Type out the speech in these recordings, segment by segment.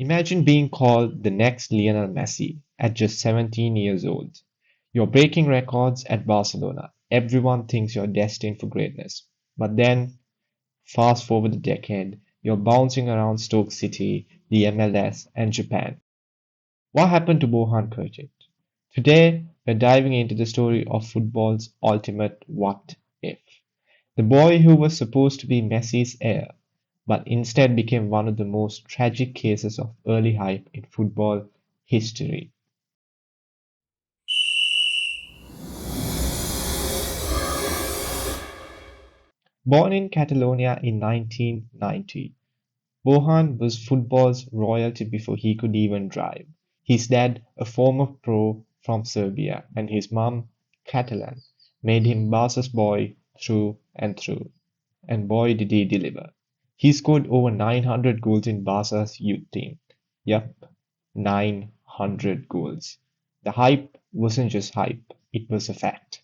Imagine being called the next Lionel Messi at just 17 years old. You're breaking records at Barcelona. Everyone thinks you're destined for greatness. But then, fast forward a decade, you're bouncing around Stoke City, the MLS, and Japan. What happened to Bojan Krkić? Today, we're diving into the story of football's ultimate what if. The boy who was supposed to be Messi's heir, but instead became one of the most tragic cases of early hype in football history. Born in Catalonia in 1990, Bojan was football's royalty before he could even drive. His dad, a former pro from Serbia, and his mum, Catalan, made him Barca's boy through and through. And boy did he deliver. He scored over 900 goals in Barca's youth team. Yup, 900 goals. The hype wasn't just hype, it was a fact.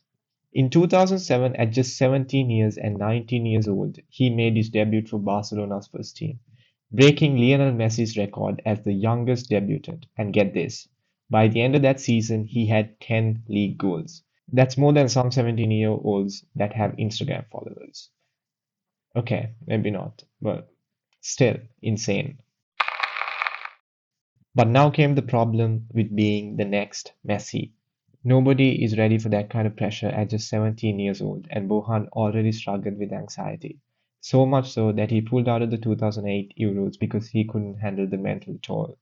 In 2007, at just 17 years and 19 years old, he made his debut for Barcelona's first team, breaking Lionel Messi's record as the youngest debutant. And get this, by the end of that season, he had 10 league goals. That's more than some 17-year-olds that have Instagram followers. Okay, maybe not, but still insane. But now came the problem with being the next Messi. Nobody is ready for that kind of pressure at just 17 years old, and Bohan already struggled with anxiety. So much so that he pulled out of the 2008 Euros because he couldn't handle the mental toll.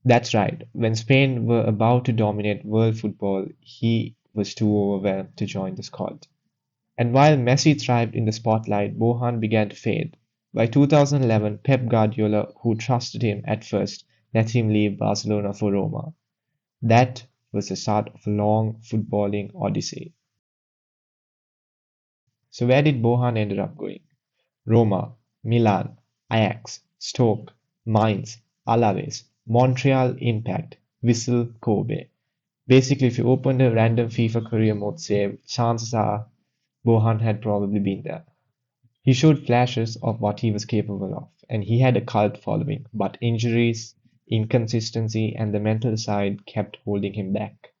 That's right, when Spain were about to dominate world football, he was too overwhelmed to join the squad. And while Messi thrived in the spotlight, Bohan began to fade. By 2011, Pep Guardiola, who trusted him at first, let him leave Barcelona for Roma. That was the start of a long footballing odyssey. So where did Bohan ended up going? Roma, Milan, Ajax, Stoke, Mainz, Alaves, Montreal Impact, Vissel Kobe. Basically, if you opened a random FIFA career mode save, chances are Bohan had probably been there. He showed flashes of what he was capable of, and he had a cult following, but injuries, inconsistency, and the mental side kept holding him back.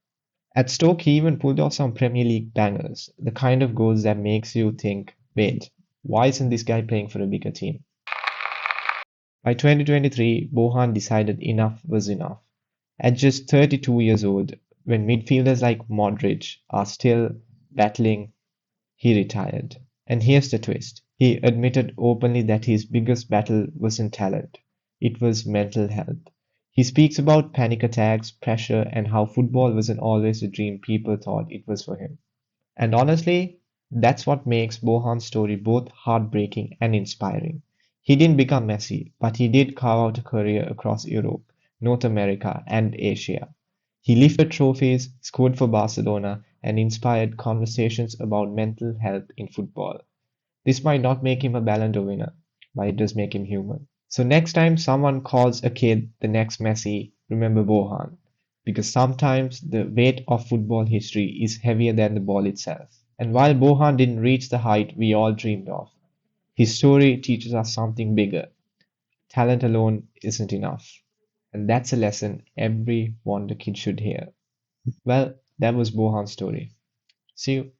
At Stoke, he even pulled off some Premier League bangers, the kind of goals that makes you think, wait, why isn't this guy playing for a bigger team? By 2023, Bohan decided enough was enough. At just 32 years old, when midfielders like Modric are still battling, he retired. And here's the twist. He admitted openly that his biggest battle wasn't talent, it was mental health. He speaks about panic attacks, pressure, and how football wasn't always the dream people thought it was for him. And honestly, that's what makes Bohan's story both heartbreaking and inspiring. He didn't become Messi, but he did carve out a career across Europe, North America, and Asia. He lifted trophies, scored for Barcelona, and inspired conversations about mental health in football. This might not make him a Ballon d'Or winner, but it does make him human. So next time someone calls a kid the next Messi, remember Bohan, because sometimes the weight of football history is heavier than the ball itself. And while Bohan didn't reach the height we all dreamed of, his story teaches us something bigger. Talent alone isn't enough. And that's a lesson every wonder kid should hear. Well, that was Bohan's story. See you.